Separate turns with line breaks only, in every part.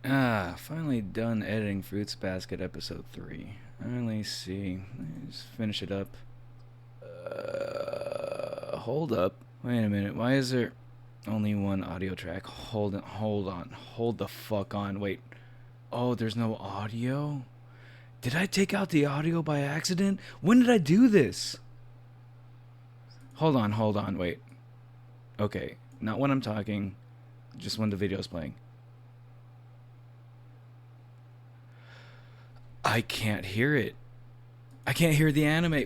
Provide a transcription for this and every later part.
Finally done editing Fruits Basket episode 3. Let's see. Let's finish it up. Hold up. Wait a minute. Why is there only one audio track? Hold on. Hold the fuck on. Wait. Oh, there's no audio? Did I take out the audio by accident? When did I do this? Hold on. Wait. Okay. Not when I'm talking. Just when the video's playing. I can't hear it. I can't hear the anime.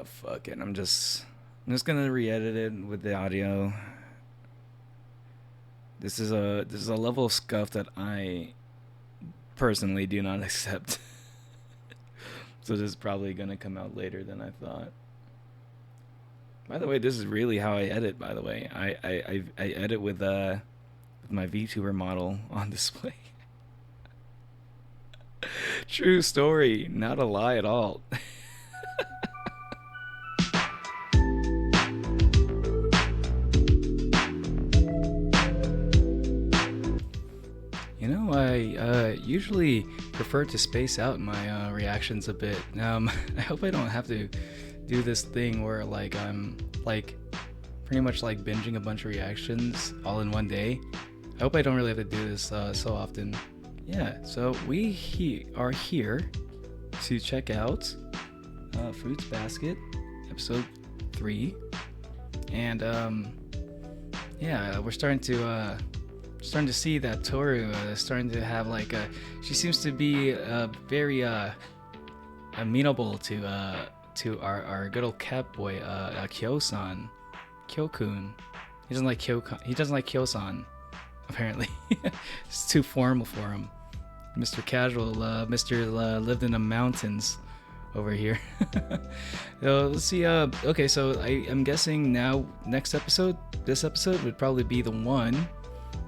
Fuck it. I'm just gonna re-edit it with the audio. This is a level of scuff that I personally do not accept. So this is probably gonna come out later than I thought. By the way, this is really how I edit. By the way, I edit with my Vtuber model on display. True story, not a lie at all. I usually prefer to space out my reactions a bit. I hope I don't have to do this thing where I'm pretty much binging a bunch of reactions all in one day. I hope I don't really have to do this so often. Yeah, so we are here to check out Fruits Basket episode 3, and we're starting to see that Tohru is starting to have she seems to be very amenable to our good old cat boy Kyo-kun. He doesn't like Kyo-san, apparently. It's too formal for him. Mr. Casual, Mr. Lived in the mountains over here. So let's see. Okay, so I'm guessing now this episode would probably be the one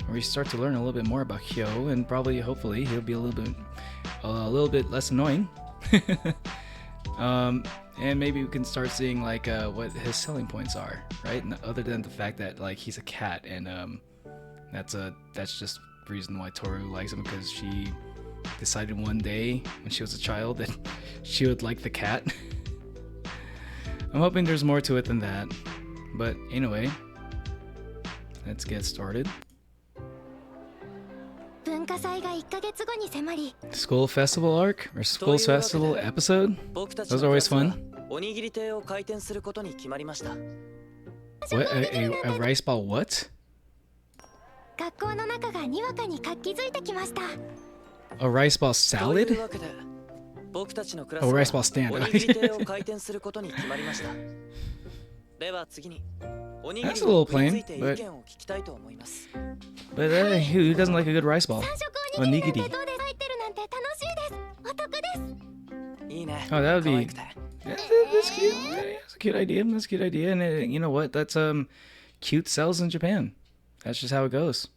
where we start to learn a little bit more about Kyo, and hopefully he'll be a little bit less annoying. And maybe we can start seeing what his selling points are, right? Other than the fact that he's a cat, and that's just the reason why Tohru likes him, because she decided one day when she was a child that she would like the cat. I'm hoping there's more to it than that, but anyway, let's get started. School festival arc or school festival episode? Those are always fun. What? A rice ball what? A rice ball salad? Oh, rice ball stand. That's a little plain, but who doesn't like a good rice ball? Onigiri. Oh, that would be... That's cute. That's a cute idea. And you know what? That's cute sells in Japan. That's just how it goes.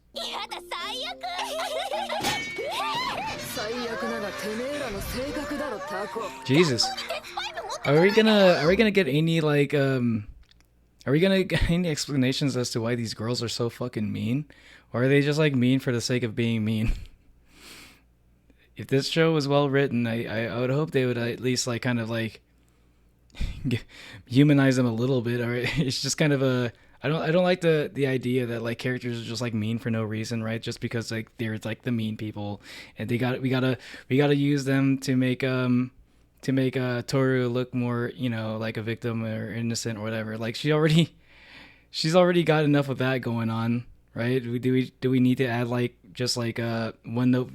Jesus. Are we gonna get any are we gonna get any explanations as to why these girls are so fucking mean? Or are they just mean for the sake of being mean? If this show was well written, I would hope they would at least humanize them a little bit. Or it's just kind of a... I don't like the idea that characters are just mean for no reason, right? Just because they're the mean people, and we gotta use them to make Tohru look more, like a victim or innocent or whatever. She's already got enough of that going on, right? Do we need to add one note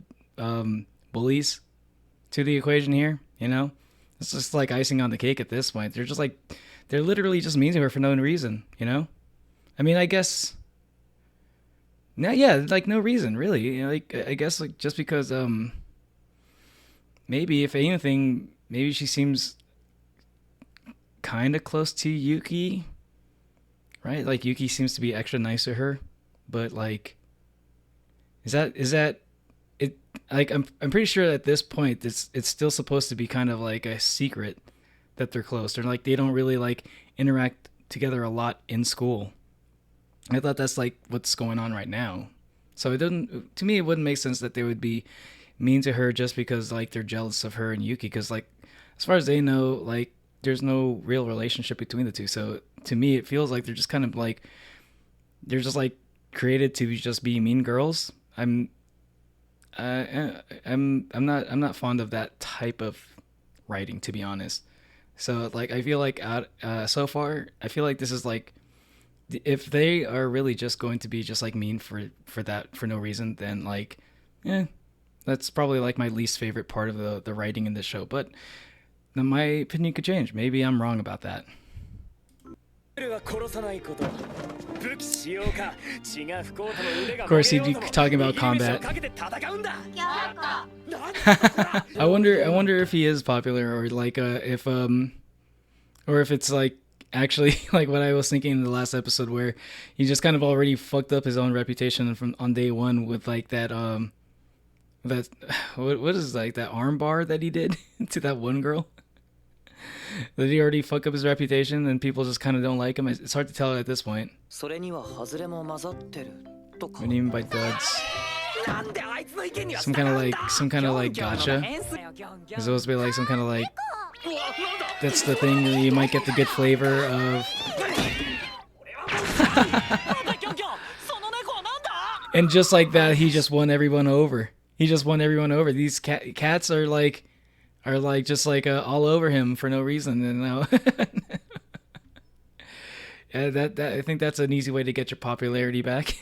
bullies to the equation here? It's just icing on the cake at this point. They're just they're literally just mean to her for no reason, I mean, I guess. No, yeah, no reason really. I guess just because maybe if anything, maybe she seems kind of close to Yuki, right? Yuki seems to be extra nice to her, but is that it? I'm pretty sure at this point it's still supposed to be kind of a secret that they're close. They're like they don't really like interact together a lot in school. I thought that's like what's going on right now. So it doesn't to me it wouldn't make sense that they would be mean to her just because like they're jealous of her and Yuki because like as far as they know like there's no real relationship between the two. So to me it feels like they're just kind of like they're just like created to just be mean girls. I'm not fond of that type of writing, to be honest. So like I feel like so far I feel like this is like if they are really just going to be just like mean for that for no reason, then like that's probably like my least favorite part of the writing in this show. But my opinion could change. Maybe I'm wrong about that. Of course, he'd be talking about combat. I wonder if he is popular or like or if it's like actually like what I was thinking in the last episode where he just kind of already fucked up his own reputation from on day one with like that that what is like that arm bar that he did to that one girl. Did he already fuck up his reputation and people just kind of don't like him? It's hard to tell at this point. What do you mean by duds? Some kind of like gotcha? It's supposed to be like some kind of like that's the thing you might get the good flavor of. And just like that, he just won everyone over. These cats are like just like all over him for no reason, and now yeah, that I think that's an easy way to get your popularity back.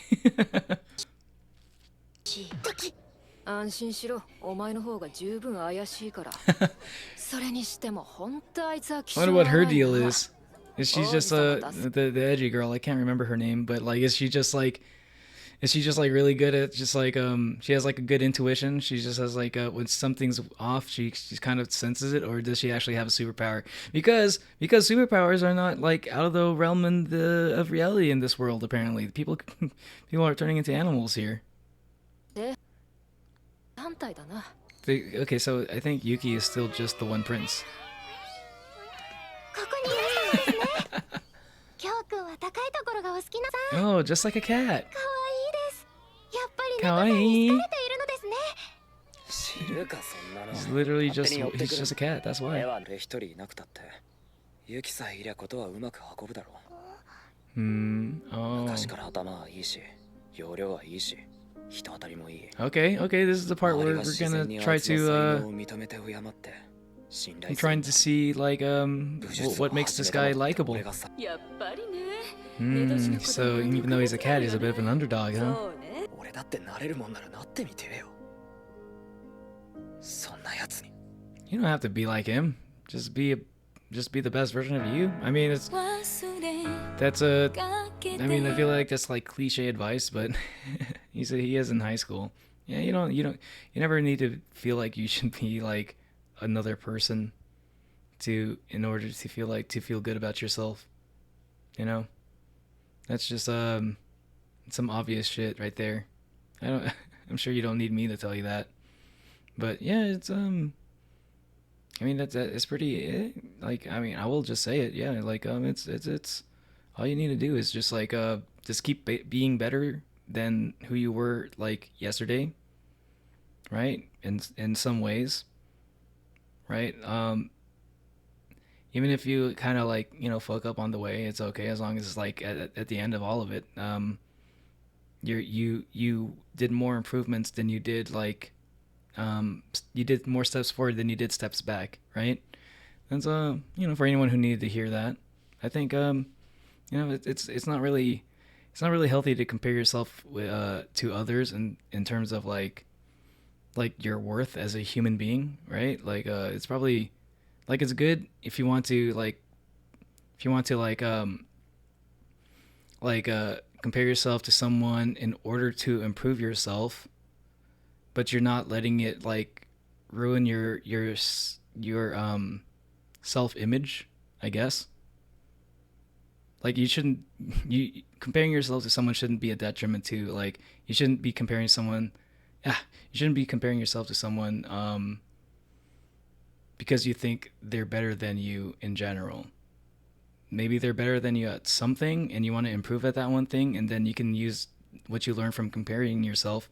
I wonder what her deal is. Is she just the edgy girl? I can't remember her name, but like is she just like really good at just like she has like a good intuition? She just has like when something's off, she kind of senses it, or does she actually have a superpower? Because superpowers are not like out of the realm of reality in this world. Apparently, people are turning into animals here. Okay, so I think Yuki is still just the one prince. Oh, just like a cat. Kawaii. He's literally just a cat, that's why. Oh. Okay, this is the part where we're gonna try to I'm trying to see like what makes this guy likable. So even though he's a cat, he's a bit of an underdog, huh? You don't have to be like him. Just be the best version of you. I mean, I feel like that's like cliche advice, but he is in high school. Yeah, you never need to feel like you should be like another person in order to feel good about yourself. You know, that's just some obvious shit right there. I'm sure you don't need me to tell you that, but yeah, it's I mean it's pretty like I mean I will just say it, yeah, like it's all you need to do is just like just keep being better than who you were like yesterday, right? In some ways, right? Even if you kind of like fuck up on the way, it's okay as long as it's like at the end of all of it, you did more improvements than you did like you did more steps forward than you did steps back, right? And so for anyone who needed to hear that, I think it's not really healthy to compare yourself to others in terms of like your worth as a human being, right? Like it's probably like it's good if you want to compare yourself to someone in order to improve yourself, but you're not letting it like ruin your self-image, I guess. Like you comparing yourself to someone shouldn't be a detriment to like you shouldn't be comparing yourself to someone because you think they're better than you in general. Maybe they're better than you at something and you want to improve at that one thing, and then you can use what you learn from comparing yourself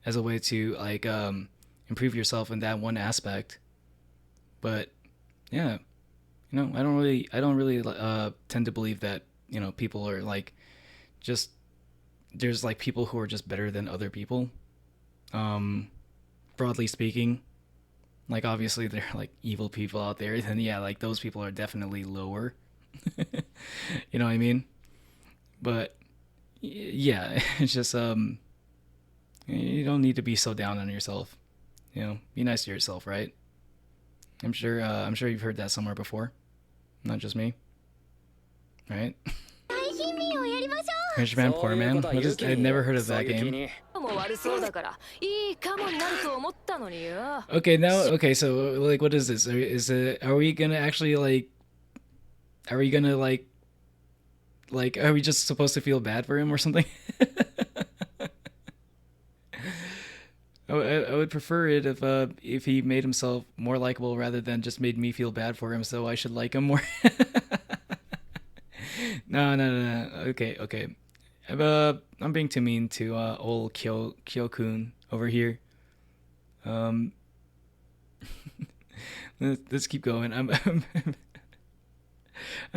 as a way to like improve yourself in that one aspect. But yeah, I don't really tend to believe that people are like just there's like people who are just better than other people. Um, Broadly speaking, like obviously there are like evil people out there. Then yeah, like those people are definitely lower. You know what I mean? But yeah, it's just you don't need to be so down on yourself. Be nice to yourself, right? I'm sure you've heard that somewhere before, not just me, right? Rich Man, Poor Man. What is? I'd never heard of that game. Okay, now okay, so like, what is this? Are we gonna actually like? Are we gonna like? Are we just supposed to feel bad for him or something? I would prefer it if he made himself more likable rather than just made me feel bad for him, so I should like him more. No, no, no, no. Okay, okay. I'm being too mean to old Kyo-kun over here. Um, let's keep going. I'm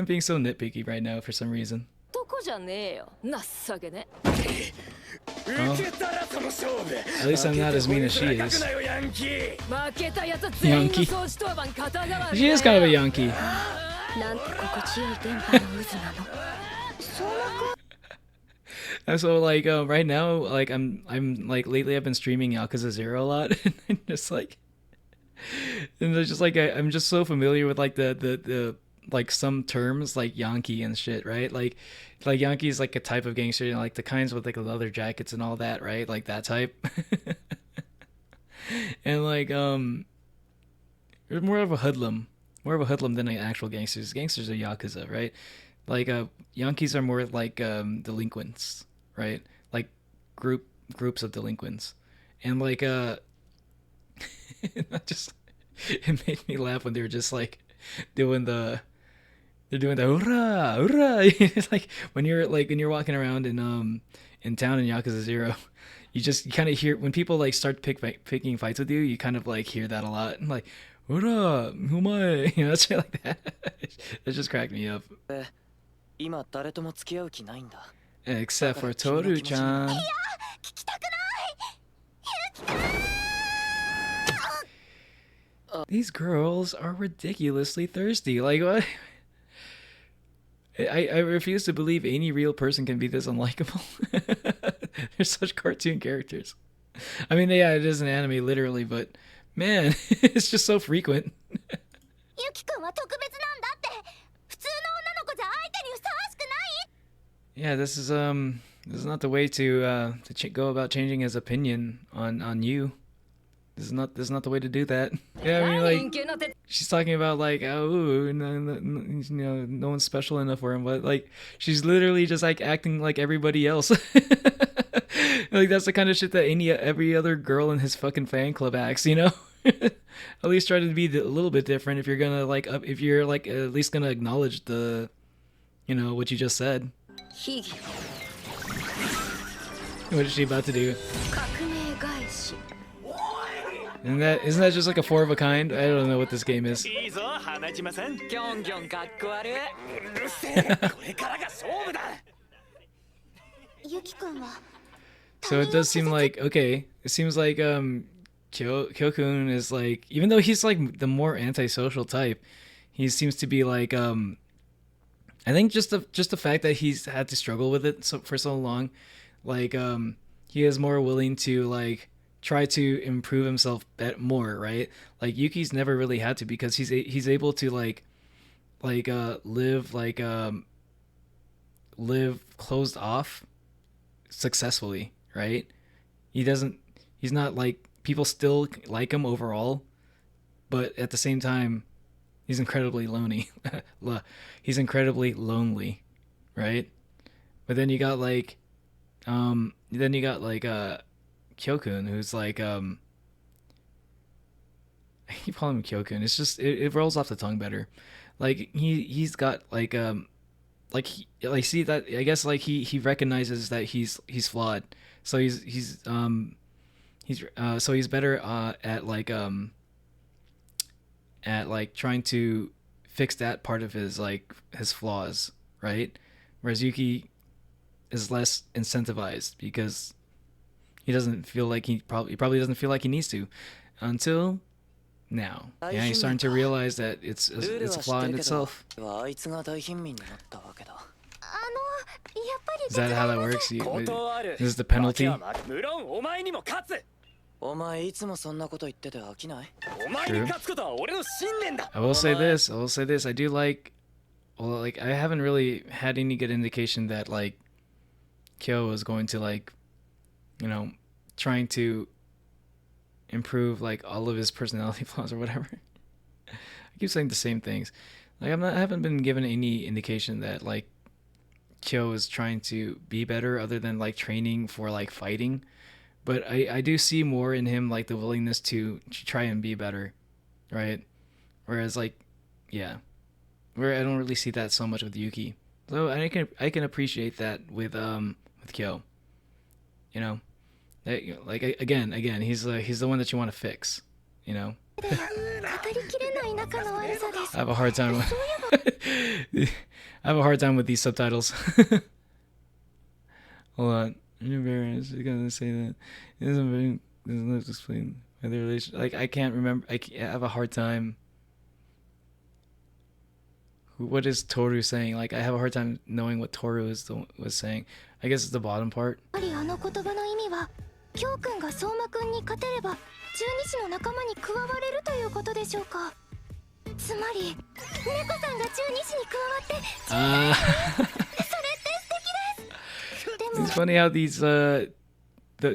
being so nitpicky right now for some reason. Well, at least I'm not as mean as she is. Yankee. She is kind of a Yankee. And so like right now, like I'm like lately I've been streaming Yakuza 0 a lot, and I'm just like, and it's just like I'm just so familiar with like the like some terms like Yankee and shit, right? Like Yankee is like a type of gangster, like the kinds with like the leather jackets and all that, right? Like that type. And like more of a hoodlum, than an actual gangsters. Gangsters are Yakuza, right? Like Yankees are more like delinquents, right? Like groups of delinquents. And like not just it made me laugh when they were just like doing the they're doing the hurrah hurrah. It's like when you're walking around in town in Yakuza 0, you kind of hear when people like start picking fights with you, you kind of like hear that a lot. And like hurrah, who am I? Shit like that. It just cracked me up. Except for Tohru-chan. These girls are ridiculously thirsty. Like what? I refuse to believe any real person can be this unlikable. They're such cartoon characters. I mean, yeah, it is an anime, literally, but man, it's just so frequent. Yeah, this is not the way to go about changing his opinion on you. This is not the way to do that. Yeah, I mean, like, she's talking about like, oh, no one's special enough for him, but like, she's literally just like acting like everybody else. Like that's the kind of shit that every other girl in his fucking fan club acts, At least try to be a little bit different if you're gonna like, if you're like at least gonna acknowledge the, what you just said. What is she about to do? Isn't that just like a 4 of a kind? I don't know what this game is. So it does seem like, okay, it seems like Kyo-kun is like, even though he's like the more antisocial type, he seems to be like I think just the fact that he's had to struggle with it for so long, like he is more willing to like try to improve himself more, right? Like Yuki's never really had to because he's able to live closed off successfully, right? He's not like people still like him overall, but at the same time he's incredibly lonely. He's incredibly lonely, right? But then you got like Kyo-kun, who's like I keep calling him Kyokun. It's just it rolls off the tongue better. Like he's got like see that I guess like he recognizes that he's flawed. So he's better at like trying to fix that part of his like his flaws, right? Whereas Yuki is less incentivized because he probably doesn't feel like he needs to until now. Yeah, he's starting to realize that it's a flaw in itself. Is that how that works? This is the penalty. True. I will say this. I do like. Well, like I haven't really had any good indication that like Kyo is going to like, you know, trying to improve like all of his personality flaws or whatever. I keep saying the same things. Like I haven't been given any indication that like Kyo is trying to be better other than like training for like fighting. But I do see more in him like the willingness to try and be better, right? Whereas like, yeah, where I don't really see that so much with Yuki. So I can appreciate that with Kyo, you know, like again he's the one that you want to fix, you know. I have a hard time. I have a hard time with these subtitles. Hold on. You're embarrassed. You're gonna say that. It isn't very. There's no explain the relation. Like I can't remember. I have a hard time. What is Tohru saying? Like I have a hard time knowing what Tohru was saying. I guess it's the bottom part. It's funny how these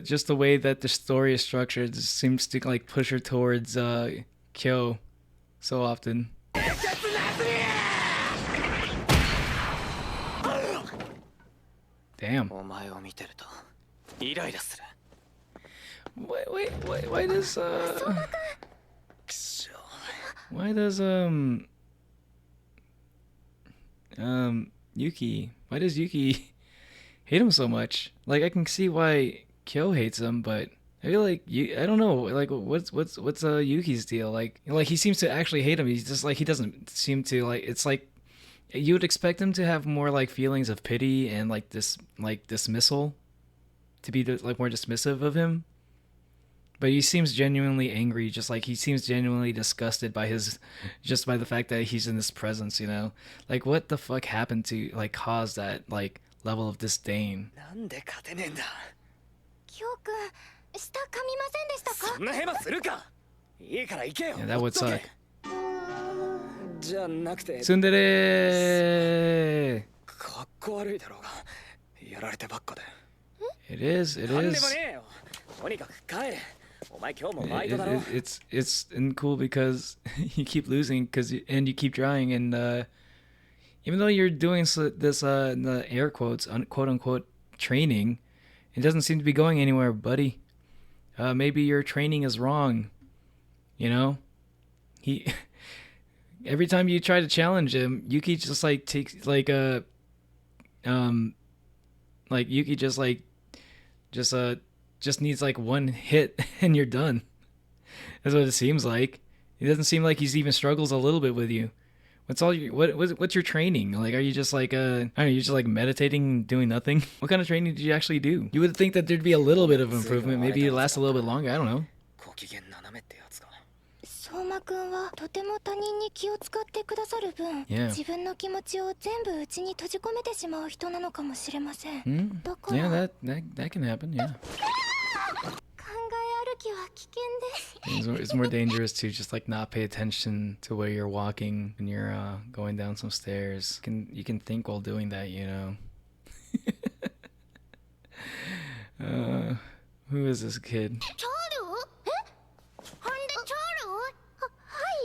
just the way that the story is structured just seems to like push her towards Kyo so often. Damn. Why does Yuki hate him so much? Like I can see why Kyo hates him, but I feel like I don't know, like what's Yuki's deal? Like he seems to actually hate him. He's just like he doesn't seem to like. It's like you would expect him to have more like feelings of pity and like this like dismissal, to be like more dismissive of him. But he seems genuinely angry, just like he seems genuinely disgusted by the fact that he's in this presence, you know? Like what the fuck happened to like cause that like level of disdain? Yeah, that would suck. Tsundere! It is. It's cool because you keep losing and you keep trying, and even though you're doing this in the air quotes quote unquote training, it doesn't seem to be going anywhere, buddy. Maybe your training is wrong, you know. Every time you try to challenge him, Yuki just like takes like Yuki just needs like one hit and you're done. That's what it seems like. It doesn't seem like he's even struggles a little bit with you. What's your training? Like, are you just like I don't know, you're just like meditating, doing nothing? What kind of training did you actually do? You would think that there'd be a little bit of improvement. Maybe it lasts a little bit longer. I don't know. Yeah. Yeah, that can happen. Yeah. It's more dangerous to just like not pay attention to where you're walking when you're going down some stairs. You can think while doing that, you know. Who is this kid?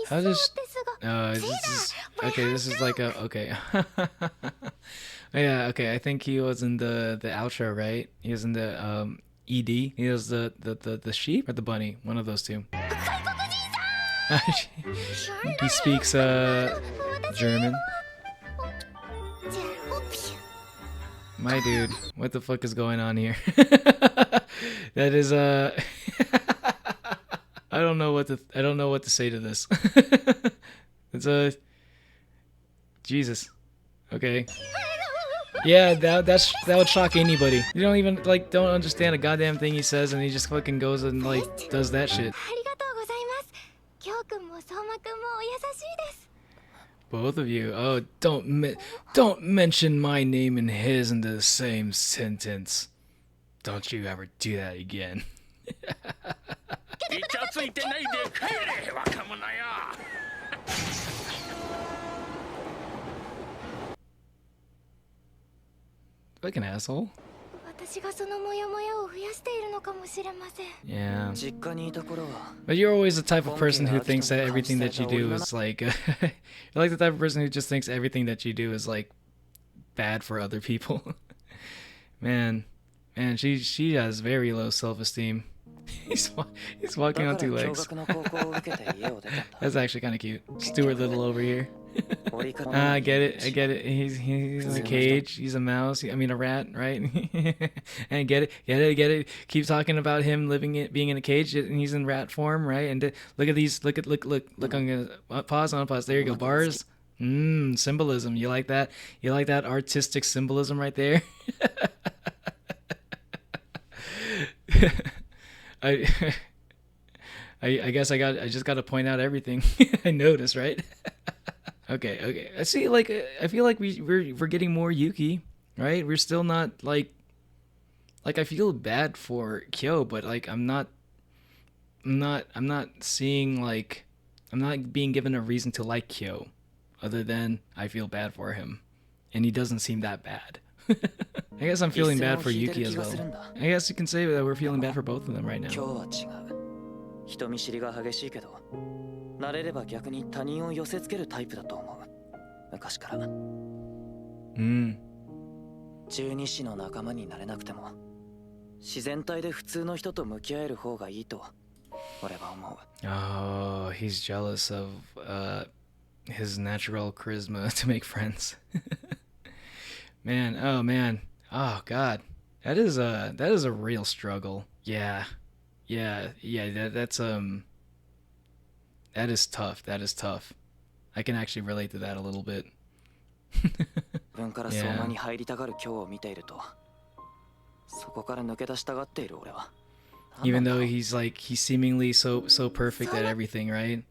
How does this is like a okay. Yeah, okay. I think he was in the outro, right? He was in the ED. He was the sheep or the bunny, one of those two. He speaks German. My dude, what the fuck is going on here? That is I don't know what to say to this. It's Jesus. Okay. Yeah, that would shock anybody. You don't even don't understand a goddamn thing he says, and he just fucking goes and does that shit. Both of you. Oh, don't mention my name and his in the same sentence. Don't you ever do that again. Fucking asshole. Yeah. But you're always the type of person who thinks that everything that you do is you're like the type of person who just thinks everything that you do is bad for other people. Man, she has very low self-esteem. He's walking on two legs. That's actually kind of cute. Stuart Little over here. I get it. He's in a cage. He's a mouse. I mean a rat, right? And get it. Keep talking about him being in a cage, and he's in rat form, right? And look at these. Look. I'm gonna pause. There you go. Bars. Symbolism. You like that? You like that artistic symbolism right there? I guess I just got to point out everything I noticed, right? Okay. I see. I feel like we're getting more Yuki, right? We're still not I feel bad for Kyo, but I'm not seeing I'm not being given a reason to like Kyo, other than I feel bad for him, and he doesn't seem that bad. I guess I'm feeling bad for Yuki as well. I guess you can say that we're feeling bad for both of them right now. Oh, he's jealous of his natural charisma to make friends. Man, oh god, that is a real struggle. Yeah, that's that is tough. I can actually relate to that a little bit. Yeah. Even though he's seemingly so perfect at everything, right?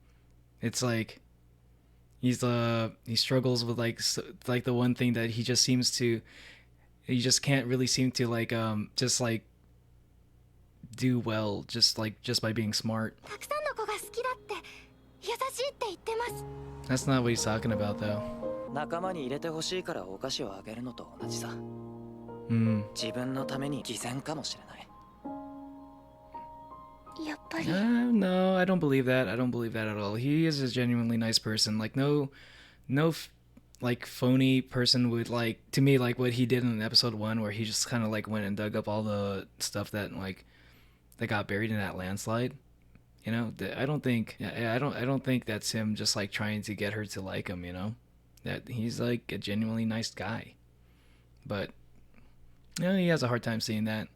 It's he struggles with the one thing that he just can't really seem to do well just by being smart. That's not what he's talking about though. No, I don't believe that. I don't believe that at all. He is a genuinely nice person. No phony person would to me what he did in episode 1, where he just kind of went and dug up all the stuff that that got buried in that landslide. You know, I don't think that's him just trying to get her to like him. You know, that he's a genuinely nice guy. But he has a hard time seeing that.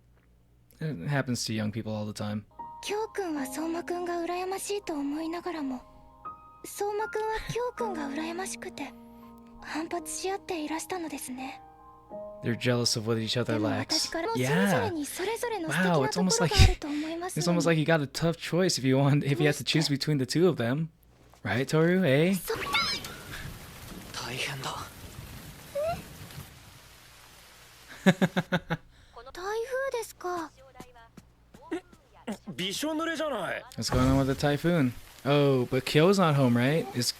It happens to young people all the time. Kyo-kun wa soma-kun ga urayamashii to omoi nagara mo, soma-kun wa Kyo-kun ga urayamashikute hanpatsu shiatte irashita no desu ne. They're jealous of what each other lacks. Yeah. Wow, it's almost like you got a tough choice if you have to choose between the two of them. Right, Tohru? Eh? What's going on with the typhoon? Oh, but Kyo's not home, right? Is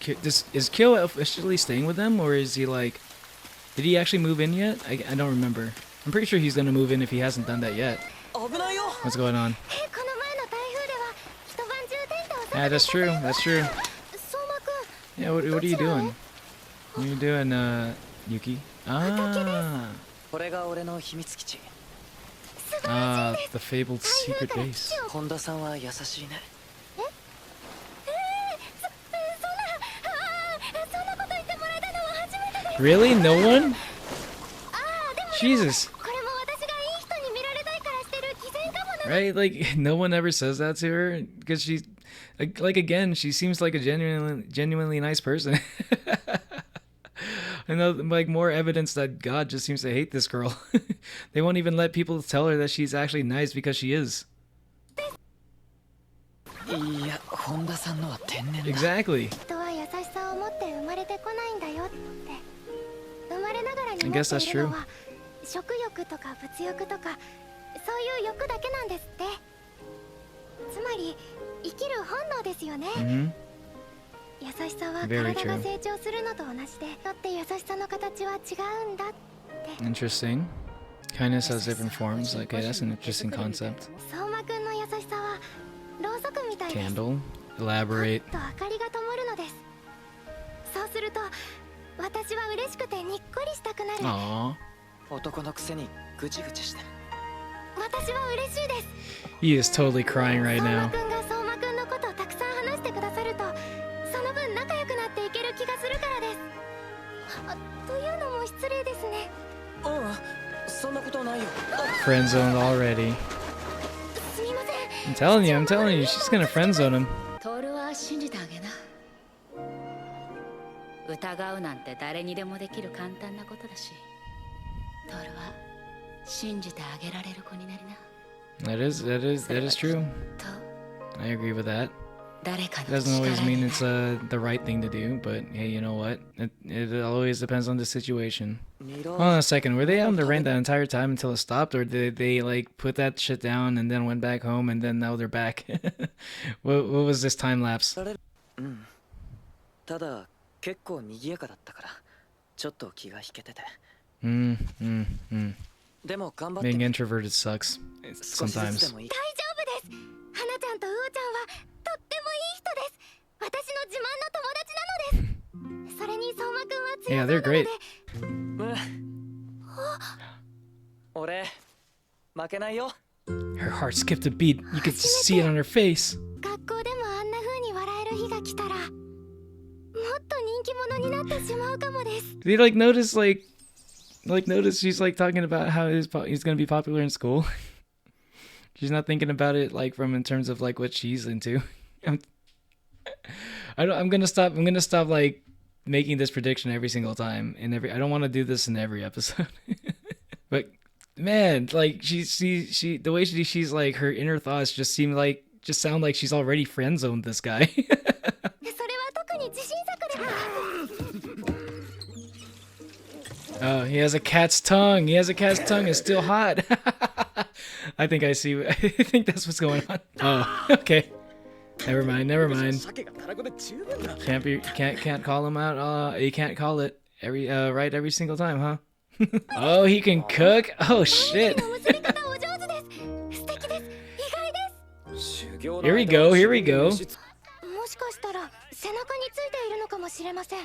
Kyo officially staying with them, or is he did he actually move in yet? I don't remember. I'm pretty sure he's gonna move in if he hasn't done that yet. What's going on? Yeah, that's true. Yeah, what are you doing? What are you doing, Yuki? The fabled secret base. Really? No one? Jesus. Right? Like, no one ever says that to her because she's like again, she seems like a genuinely nice person. I know, like, more evidence that God just seems to hate this girl. They won't even let people tell her that she's actually nice because she is. Exactly. I guess that's true. Mm-hmm. Very true. Interesting. Kindness has different forms. Okay, that's an interesting concept. Candle. Elaborate. Aww. He is totally crying right now. Friend zoned already. I'm telling you, she's gonna friend zone him.
疑うなんて誰にでもできる簡単なことだし、トールは信じてあげられる子になりな。
That is true. I agree with that. It doesn't always mean it's the right thing to do, but hey, you know what? It always depends on the situation. Hold on a second, were they on the rain that entire time until it stopped, or did they like put that shit down and then went back home and then now they're back? What was this time lapse?
ただ結構賑やかだったからちょっと気が引けてて。でも頑張って。
Being introverted sucks sometimes.
大丈夫です。花ちゃんとウオちゃんはとってもいい人です。私の自慢の友達なのです。それに相馬くんは強
Yeah, they're great.
俺負けないよ。
Her heart skipped a beat. You could see it on her face.
学校でもあんな風に笑える日が来たら、もっと人気者になってしまうかもです。
Did you like notice notice she's like talking about how he's gonna be popular in school? She's not thinking about it like from in terms of like what she's into. I'm gonna stop like making this prediction every single time I don't want to do this in every episode. But man, like she the way she's like her inner thoughts just sound like she's already friend zoned this guy. Oh, he has a cat's tongue. It's still hot. I think I see. I think that's what's going on. Oh, okay. Never mind. Can't call him out. You can't call it every single time, huh? Oh, he can cook. Oh shit. Here we go.
もしかしたら背中についているのかもしれません。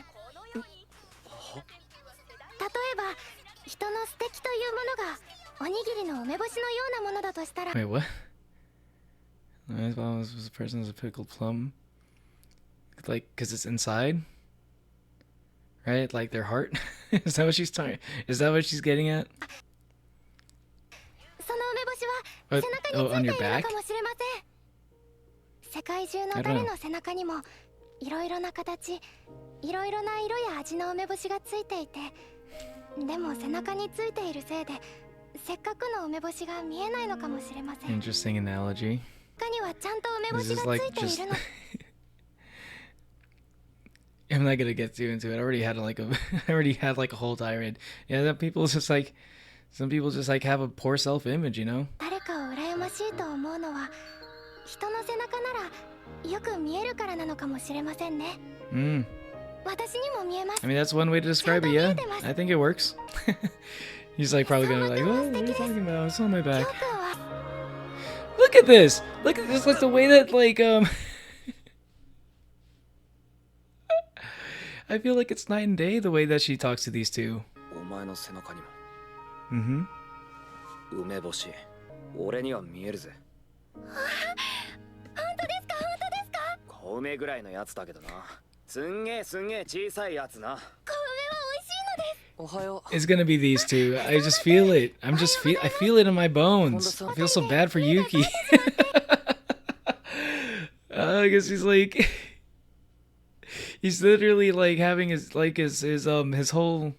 例えば人の素敵というものがおにぎりの梅干しのようなものだとしたら。
Wait, what? As well as the person is a pickled plum, like because it's inside, right? Like their heart. Is that what she's talking? Is that what she's getting at?
その梅干しは背中についているのかもしれません。世界中の誰の背中にもいろいろな形、いろいろな色や味の梅干しがついていて、でも背中についているせいでせっかくの梅干しが見えないのかもしれません。
Interesting analogy.
他にはちゃんと梅干しがついているの。
I'm not gonna get too into it. I already had like a whole tirade. Yeah, that people just like some people just like have a poor self-image, you know.
誰かを羨ましいと思うのは人の背中ならよく見えるからなのかもしれませんね。私にも見えます。
I mean, that's one way to describe it. Yeah, I think it works. He's like probably gonna be like, what are you talking about? It's on my back. Look at this. Look at this. Like the way that like I feel like it's night and day the way that she talks to these two.
お前の背中にも。
Mm-hmm.
梅干し、俺には見えるぜ。
本当ですか？小
梅ぐらいのやつだけどな。すんげえ小さいやつな。
梅は美味しいので
It's gonna be these two. I just feel it. I feel it in my bones. I feel so bad for Yuki. I guess he's like, he's literally like having his whole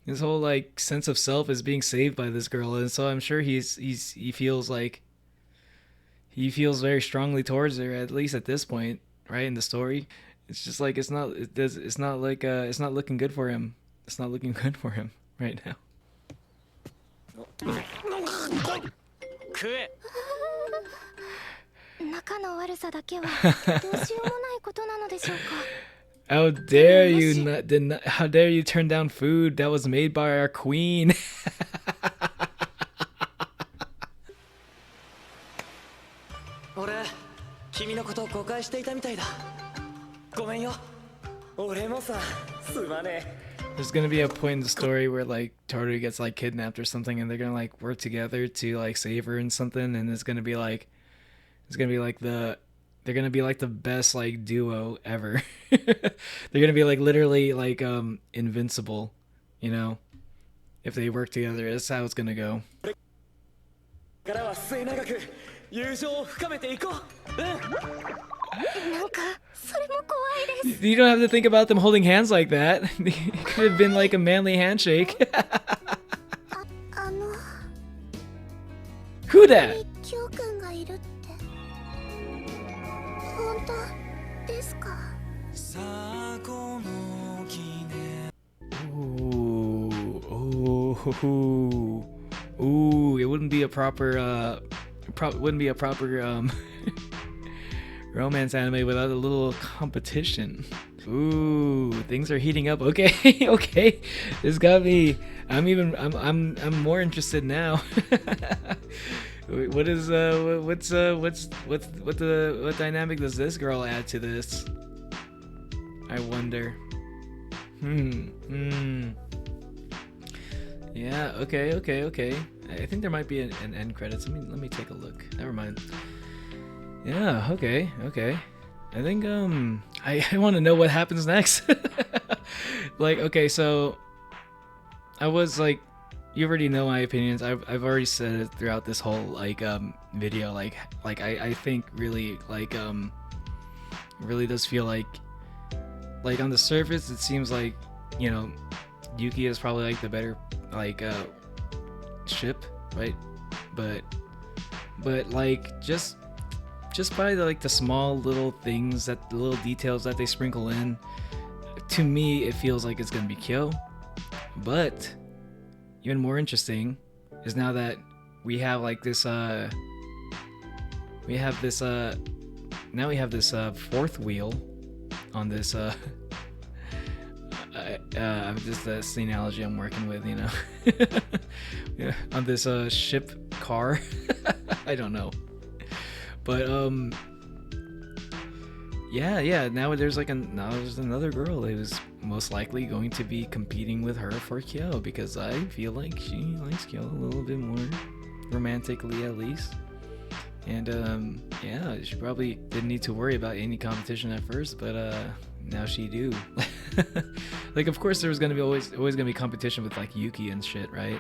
like sense of self is being saved by this girl, and so I'm sure he feels like he feels very strongly towards her, at least at this point, right in the story. It's just like it's not looking good for him. It's not looking good for him right now.
仲の悪さだけはどうしようもないことなのでしょうか。
How dare you how dare you turn down food that was made by our queen?
俺君のことを誤解していたみたいだ。ごめんよ。俺もさ、すまねえ。
There's gonna be a point in the story where like Tohru gets like kidnapped or something, and they're gonna like work together to like save her and something, and they're gonna be like the best like duo ever. They're gonna be like literally like invincible, you know, if they work together. That's how it's gonna go.
からは末永く友情を深めていこう。なん
かそれも怖いです。
You don't have to think about them holding hands like that. It could have been like a manly handshake. Who that?
キョウ君がいるって。本当ですか。
Ooh, it wouldn't be a proper romance anime without a little competition. Ooh, things are heating up. Okay, okay. This got me. I'm more interested now. What dynamic does this girl add to this? I wonder. Yeah, okay. I think there might be an end credits. Let me take a look. Never mind. Yeah, okay. I think I want to know what happens next. Like, okay, so I was like, you already know my opinions. I've already said it throughout this whole like video. Like I think really like really does feel like on the surface it seems like, you know, Yuki is probably like the better like ship, right? But like just by the small little things, the little details that they sprinkle in, to me it feels like it's gonna be Kyo. But even more interesting is now that we have like this now we have this fourth wheel on this just that's the analogy I'm working with, you know. Yeah, on this ship car. I don't know, but yeah, now there's another girl who's most likely going to be competing with her for Kyo, because I feel like she likes Kyo a little bit more romantically, at least. And yeah, she probably didn't need to worry about any competition at first, but now she do. Like, of course there's gonna be always gonna be competition with like Yuki and shit, right?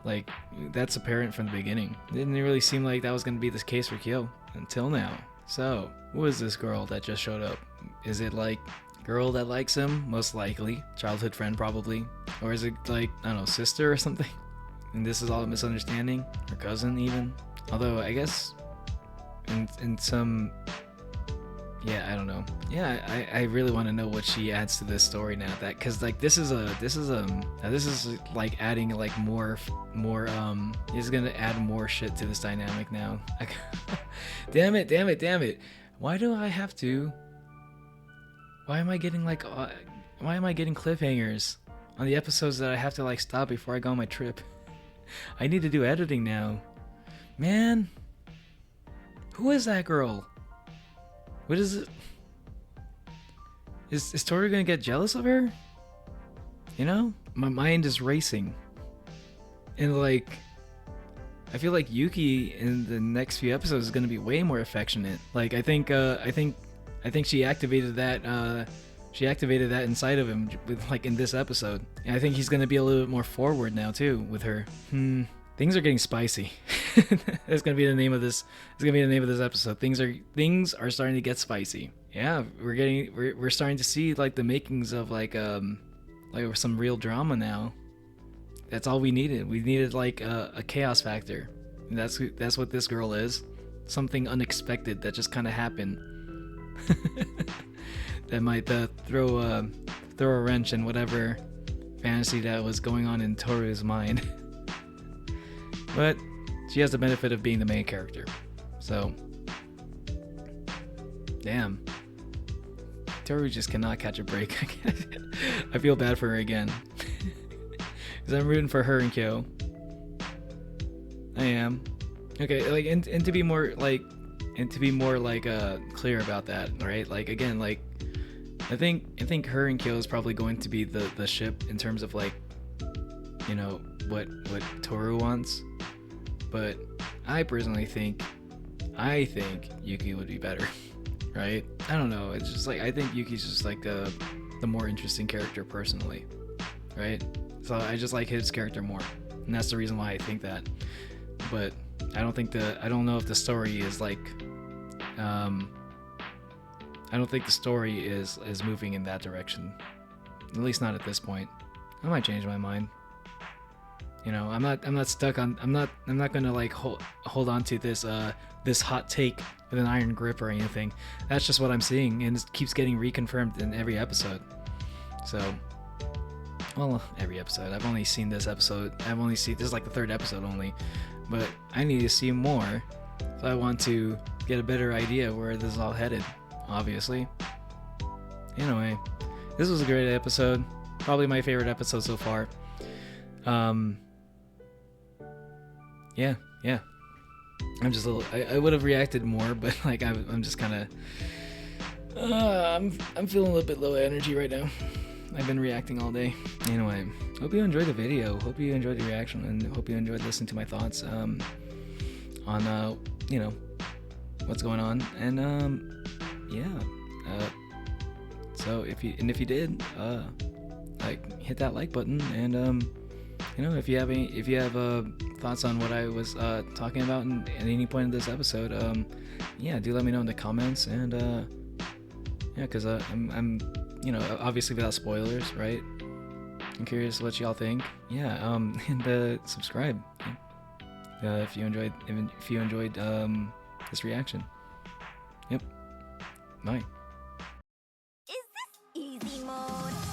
Like, that's apparent from the beginning. It didn't really seem like that was gonna be the case for Kyo until now. So who is this girl that just showed up? Is it like girl that likes him? Most likely childhood friend, probably. Or is it like, I don't know, sister or something? And this is all a misunderstanding? Or cousin even? Although I guess in some, yeah, I don't know. Yeah, I really want to know what she adds to this story now, that because like this is like adding like more is gonna add more shit to this dynamic now. Like, damn it, why do I have to, why am I getting cliffhangers on the episodes that I have to like stop before I go on my trip? I need to do editing now, man. Who is that girl? What is it? Is Tohru gonna get jealous of her? You know? My mind is racing. And like, I feel like Yuki in the next few episodes is gonna be way more affectionate. Like, I think she activated that she activated that inside of him with like in this episode. And I think he's gonna be a little bit more forward now too with her. Things are getting spicy. That's gonna be the name of this. It's gonna be the name of this episode. Things are starting to get spicy. Yeah, we're starting to see like the makings of like some real drama now. That's all we needed. We needed like a chaos factor. And that's what this girl is. Something unexpected that just kind of happened. That might throw a wrench in whatever fantasy that was going on in Tohru's mind. But she has the benefit of being the main character. So, damn. Tohru just cannot catch a break. I feel bad for her again. Because I'm rooting for her and Kyo. I am. Okay, like, and to be more like clear about that, right? Like, again, like, I think her and Kyo is probably going to be the ship in terms of like, you know, what Tohru wants. But I personally think Yuki would be better, right? I don't know. It's just like I think Yuki's just like the more interesting character personally, right? So I just like his character more, and that's the reason why I think that. But I don't know if the story is like, I don't think the story is moving in that direction. At least not at this point. I might change my mind. You know, I'm not stuck on. I'm not gonna like hold on to this hot take with an iron grip or anything. That's just what I'm seeing, and it keeps getting reconfirmed in every episode. So, well, every episode. I've only seen this episode. This is like the third episode only, but I need to see more. So I want to get a better idea where this is all headed. Obviously. Anyway, this was a great episode. Probably my favorite episode so far. Yeah. I'm just a little. I would have reacted more, but like I'm just kind of. I'm feeling a little bit low energy right now. I've been reacting all day. Anyway, hope you enjoyed the video. Hope you enjoyed the reaction, and hope you enjoyed listening to my thoughts on you know, what's going on. And yeah. So if you did, like, hit that like button, and you know, if you have thoughts on what I was talking about at any point in this episode, yeah, do let me know in the comments. And yeah, because I'm you know, obviously without spoilers, right? I'm curious what y'all think. Yeah, and subscribe if you enjoyed this reaction. Yep. Bye.
Is this easy mode?